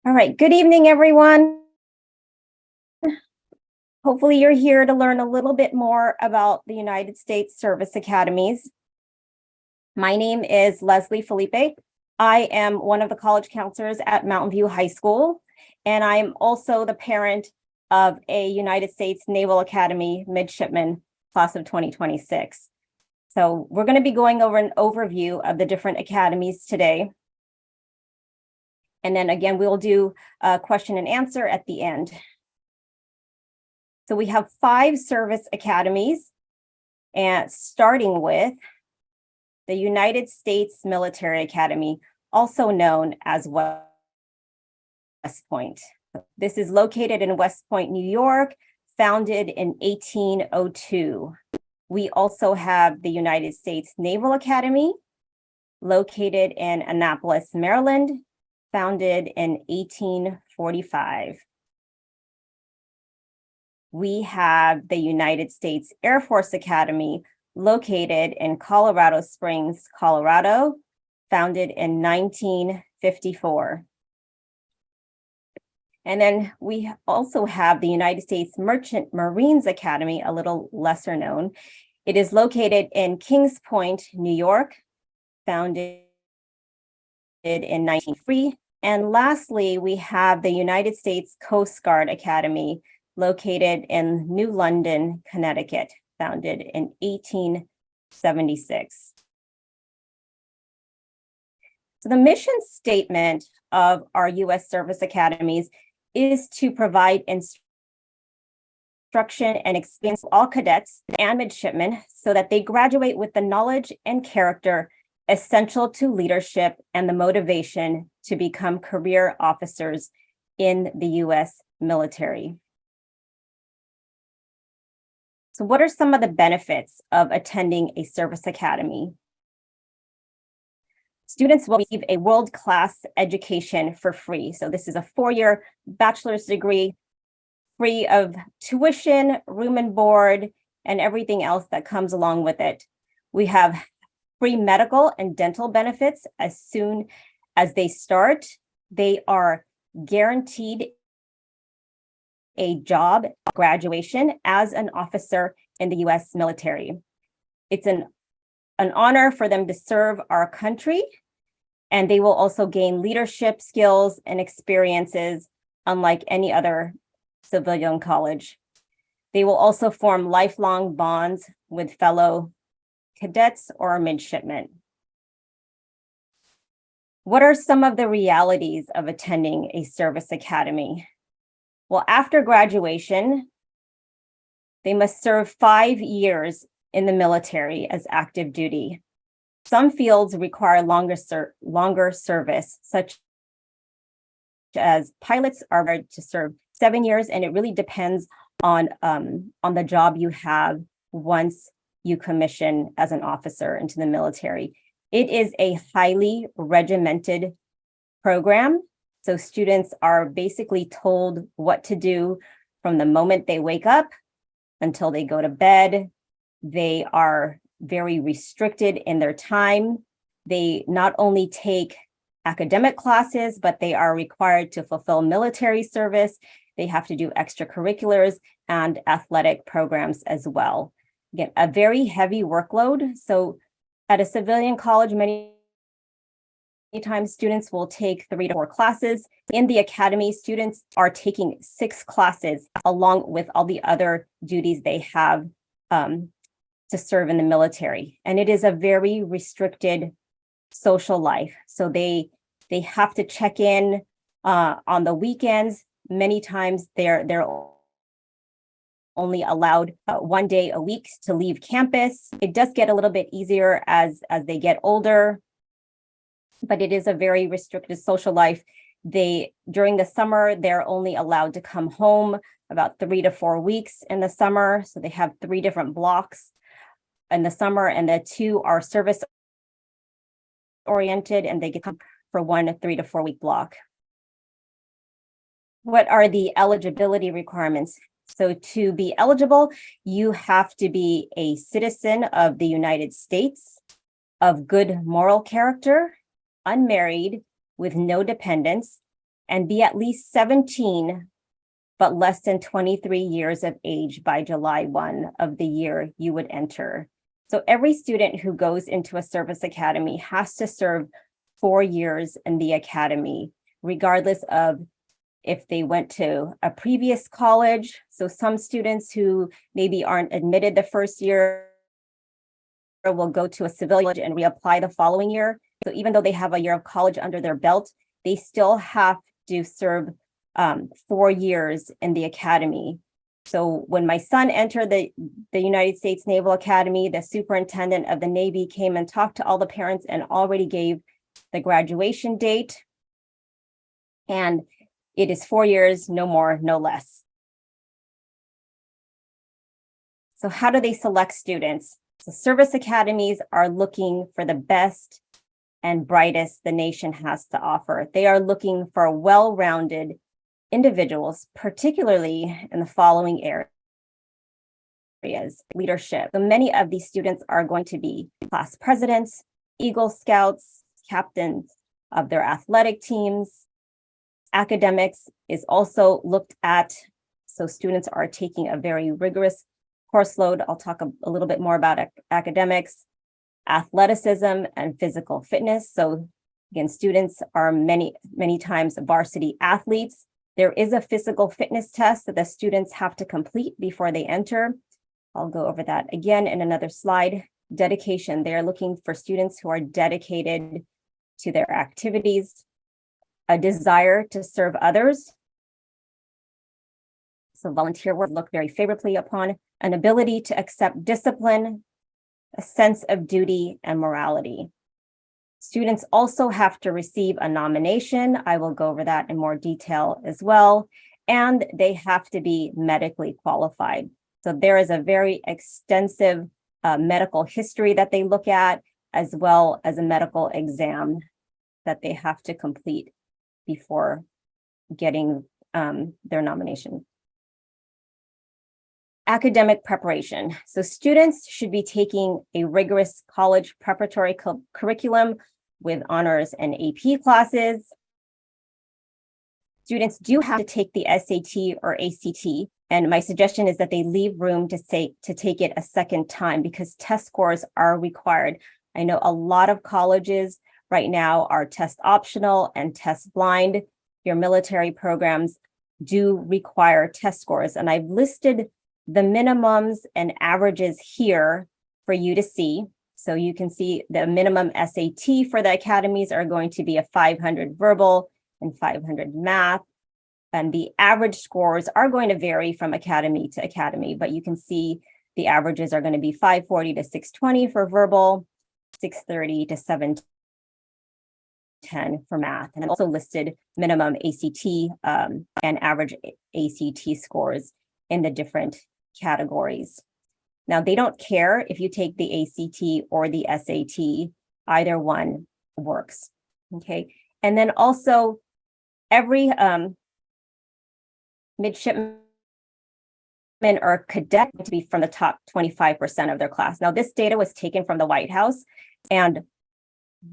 All right, good evening, everyone. Hopefully you're here to learn a little bit more about the United States Service Academies. My name is Leslie Felipe. I am one of the college counselors at Mountain View High School, and I'm also the parent of a United States Naval Academy midshipman class of 2026. So we're going to be going over an overview of the different academies today. And then again, we'll do a question and answer at the end. So we have 5 service academies, and starting with the United States Military Academy, also known as West Point. This is located in West Point, New York, founded in 1802. We also have the United States Naval Academy, located in Annapolis, Maryland, founded in 1845. We have the United States Air Force Academy, located in Colorado Springs, Colorado, founded in 1954. And then we also have the United States Merchant Marines Academy, a little lesser known. It is located in Kings Point, New York, founded in 1903. And lastly, we have the United States Coast Guard Academy, located in New London, Connecticut, founded in 1876. So the mission statement of our U.S. Service Academies is to provide instruction and experience for all cadets and midshipmen so that they graduate with the knowledge and character essential to leadership and the motivation to become career officers in the U.S. military. So what are some of the benefits of attending a service academy? Students will receive a world-class education for free. So this is a 4-year bachelor's degree, free of tuition, room and board, and everything else that comes along with it. We have free medical and dental benefits as soon as they start. They are guaranteed a job graduation as an officer in the U.S. military. It's an honor for them to serve our country, and they will also gain leadership skills and experiences unlike any other civilian college. They will also form lifelong bonds with fellow cadets or midshipmen. What are some of the realities of attending a service academy? Well, after graduation, they must serve 5 years in the military as active duty. Some fields require longer service, such as pilots are required to serve 7 years, and it really depends on the job you have once you commission as an officer into the military. It is a highly regimented program. So students are basically told what to do from the moment they wake up until they go to bed. They are very restricted in their time. They not only take academic classes, but they are required to fulfill military service. They have to do extracurriculars and athletic programs as well. Again, a very heavy workload. So at a civilian college, many times students will take 3 to 4 classes. In the academy, students are taking 6 classes along with all the other duties they have to serve in the military. And it is a very restricted social life. So they have to check in on the weekends. Many times they're only allowed 1 day a week to leave campus. It does get a little bit easier as they get older, but it is a very restricted social life. During the summer, they're only allowed to come home about 3 to 4 weeks in the summer. So they have 3 different blocks in the summer, and the 2 are service oriented, and they get come for 1 3 to 4 week block. What are the eligibility requirements? So to be eligible, you have to be a citizen of the United States, of good moral character, unmarried, with no dependents, and be at least 17, but less than 23 years of age by July 1 of the year you would enter. So every student who goes into a service academy has to serve 4 years in the academy, regardless of if they went to a previous college. So some students who maybe aren't admitted the first year will go to a civilian and reapply the following year. So even though they have a year of college under their belt, they still have to serve 4 years in the academy. So when my son entered the United States Naval Academy, the superintendent of the Navy came and talked to all the parents and already gave the graduation date. And it is 4 years, no more, no less. So how do they select students? So service academies are looking for the best and brightest the nation has to offer. They are looking for well-rounded individuals, particularly in the following areas: leadership. So many of these students are going to be class presidents, Eagle Scouts, captains of their athletic teams. Academics is also looked at. So students are taking a very rigorous course load. I'll talk a little bit more about academics, athleticism, and physical fitness. So again, students are many times varsity athletes. There is a physical fitness test that the students have to complete before they enter. I'll go over that again in another slide. Dedication. They are looking for students who are dedicated to their activities, a desire to serve others. So volunteer work look very favorably upon, an ability to accept discipline, a sense of duty and morality. Students also have to receive a nomination. I will go over that in more detail as well. And they have to be medically qualified. So there is a very extensive medical history that they look at, as well as a medical exam that they have to complete before getting their nomination. Academic preparation. So students should be taking a rigorous college preparatory curriculum with honors and AP classes. Students do have to take the SAT or ACT, and my suggestion is that they leave room to take it a second time because test scores are required. I know a lot of colleges right now are test optional and test blind. Your military programs do require test scores, and I've listed the minimums and averages here for you to see. So you can see the minimum SAT for the academies are going to be a 500 verbal and 500 math. And the average scores are going to vary from academy to academy, but you can see the averages are going to be 540 to 620 for verbal, 630 to 710 for math. And I've also listed minimum ACT and average ACT scores in the different categories. Now, they don't care if you take the ACT or the SAT, either one works, okay? And then also every midshipman or cadet to be from the top 25% of their class. Now, this data was taken from the White House, and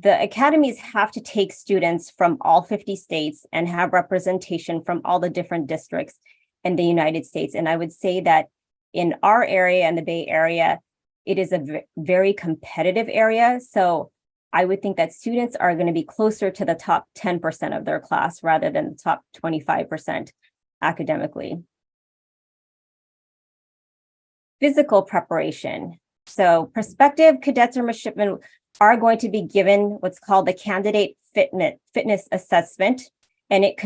the academies have to take students from all 50 states and have representation from all the different districts in the United States. And I would say that in our area and the Bay Area, it is a very competitive area. So I would think that students are going to be closer to the top 10% of their class rather than the top 25% academically. Physical preparation. So prospective cadets or midshipmen are going to be given what's called the candidate fitness assessment, and it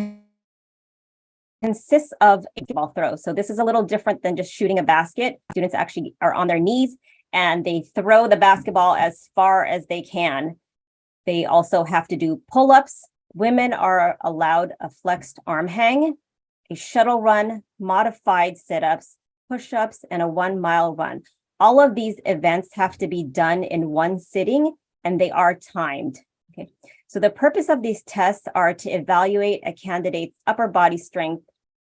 consists of a ball throw. So this is a little different than just shooting a basket. Students actually are on their knees and they throw the basketball as far as they can. They also have to do pull-ups. Women are allowed a flexed arm hang, a shuttle run, modified sit-ups, push-ups, and a 1 mile run. All of these events have to be done in one sitting and they are timed. Okay. So the purpose of these tests are to evaluate a candidate's upper body strength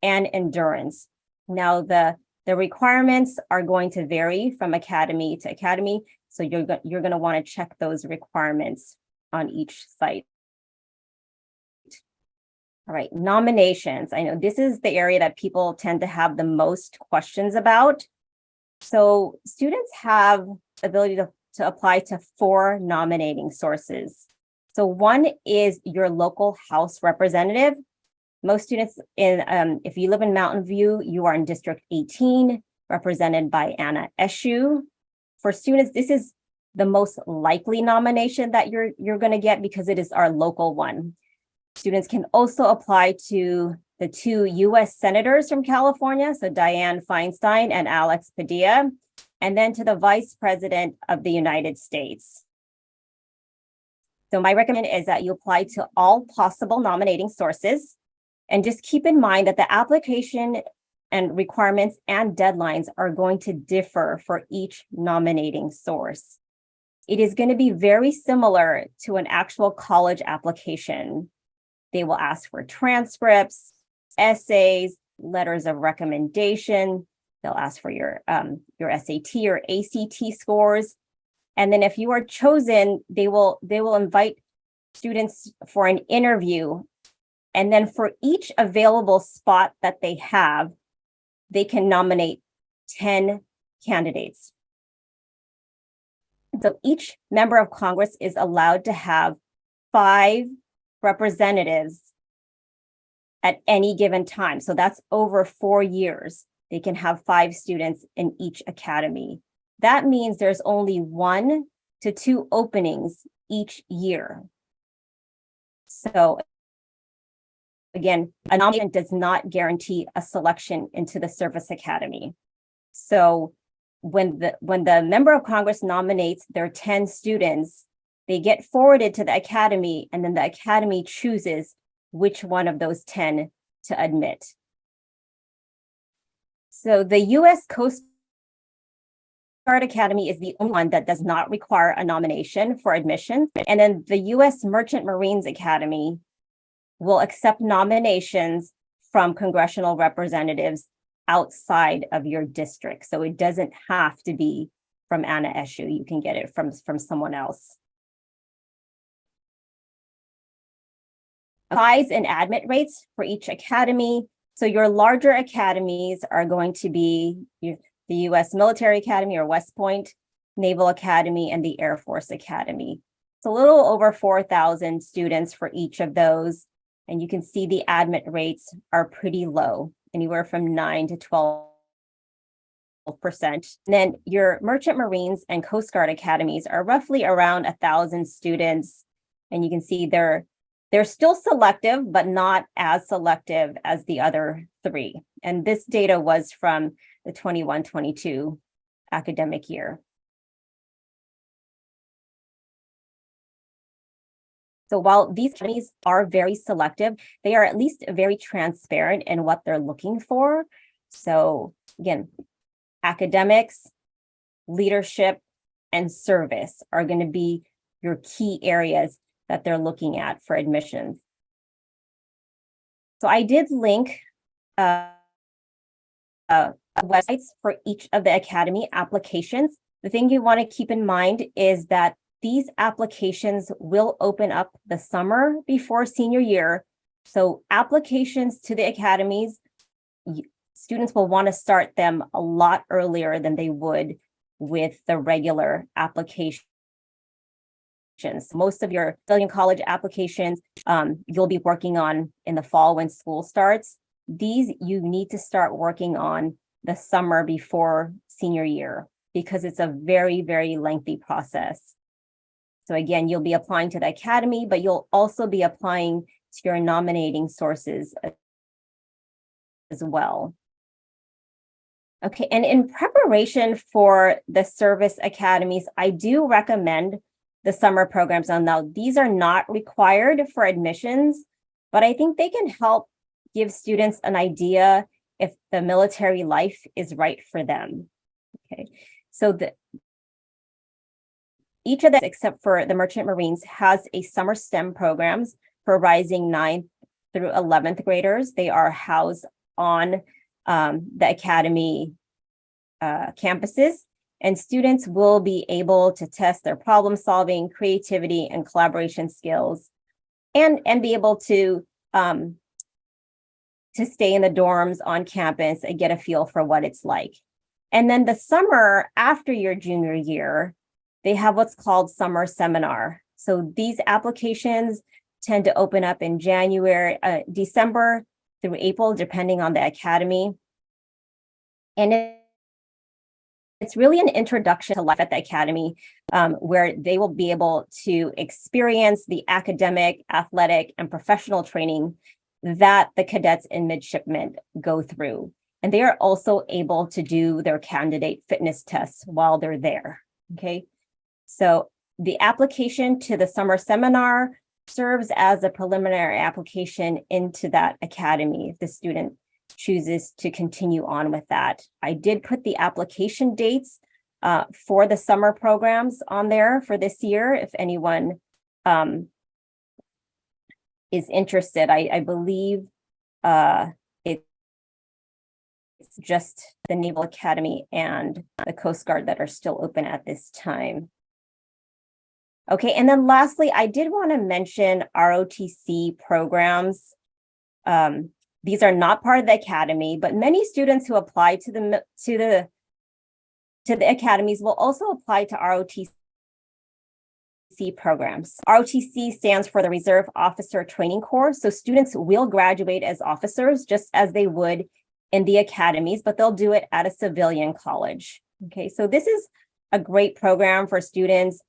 and endurance. Now, the requirements are going to vary from academy to academy. So you're going to want to check those requirements on each site. All right, nominations. I know this is the area that people tend to have the most questions about. So students have the ability to apply to 4 nominating sources. So one is your local House representative. Most students if you live in Mountain View, you are in District 18, represented by Anna Eshu. For students, this is the most likely nomination that you're going to get because it is our local one. Students can also apply to the 2 U.S. senators from California, so Dianne Feinstein and Alex Padilla, and then to the Vice President of the United States. So my recommendation is that you apply to all possible nominating sources, and just keep in mind that the application and requirements and deadlines are going to differ for each nominating source. It is going to be very similar to an actual college application. They will ask for transcripts, essays, letters of recommendation. They'll ask for your SAT or ACT scores. And then if you are chosen, they will invite students for an interview. And then for each available spot that they have, they can nominate 10 candidates. So each member of Congress is allowed to have 5 representatives at any given time. So that's over 4 years. They can have 5 students in each academy. That means there's only 1 to 2 openings each year. So again, a nomination does not guarantee a selection into the service academy. So when the member of Congress nominates their 10 students, they get forwarded to the academy, and then the academy chooses which one of those 10 to admit. So the U.S. Coast Guard Academy is the only one that does not require a nomination for admission. And then the U.S. Merchant Marines Academy will accept nominations from congressional representatives outside of your district. So it doesn't have to be from Anna Eshu. You can get it from someone else. Size and admit rates for each academy. So your larger academies are going to be the U.S. Military Academy or West Point, Naval Academy, and the Air Force Academy. It's a little over 4,000 students for each of those. And you can see the admit rates are pretty low, anywhere from 9 to 12%. And then your Merchant Marines and Coast Guard academies are roughly around 1,000 students. And you can see they're still selective, but not as selective as the other 3. And this data was from the 21-22 academic year. So while these academies are very selective, they are at least very transparent in what they're looking for. So again, academics, leadership, and service are going to be your key areas that they're looking at for admissions. So I did link websites for each of the academy applications. The thing you want to keep in mind is that these applications will open up the summer before senior year. So applications to the academies, students will want to start them a lot earlier than they would with the regular applications. Most of your civilian college applications you'll be working on in the fall when school starts. These you need to start working on the summer before senior year because it's a very, very lengthy process. So again, you'll be applying to the academy, but you'll also be applying to your nominating sources as well. Okay, and in preparation for the service academies, I do recommend the summer programs. Now, these are not required for admissions, but I think they can help give students an idea if the military life is right for them. Okay, so each of them, except for the Merchant Marines, has a summer STEM programs for rising 9th through 11th graders. They are housed on the academy campuses, and students will be able to test their problem solving, creativity, and collaboration skills, and be able to to stay in the dorms on campus and get a feel for what it's like. And then the summer after your junior year, they have what's called summer seminar. So these applications tend to open up in December through April, depending on the academy. And it's really an introduction to life at the academy, where they will be able to experience the academic, athletic, and professional training that the cadets and midshipmen go through. And they are also able to do their candidate fitness tests while they're there, okay? So the application to the summer seminar serves as a preliminary application into that academy if the student chooses to continue on with that. I did put the application dates for the summer programs on there for this year, if anyone is interested. I believe it's just the Naval Academy and the Coast Guard that are still open at this time. Okay, and then lastly, I did want to mention ROTC programs. These are not part of the academy, but many students who apply to the academies will also apply to ROTC programs. ROTC stands for the Reserve Officer Training Corps. So students will graduate as officers just as they would in the academies, but they'll do it at a civilian college. Okay, so this is a great program for students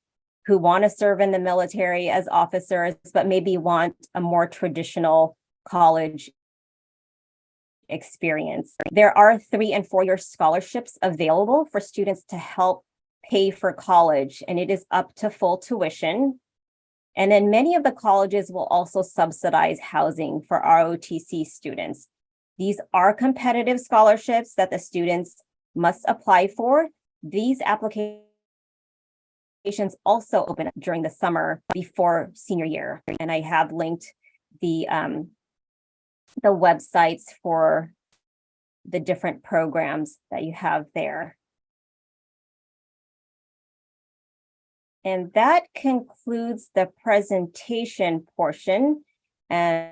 who want to serve in the military as officers, but maybe want a more traditional college experience. There are 3- and 4-year scholarships available for students to help pay for college, and it is up to full tuition. And then many of the colleges will also subsidize housing for ROTC students. These are competitive scholarships that the students must apply for. These applications also open up during the summer before senior year. And I have linked the websites for the different programs that you have there. And that concludes the presentation portion. And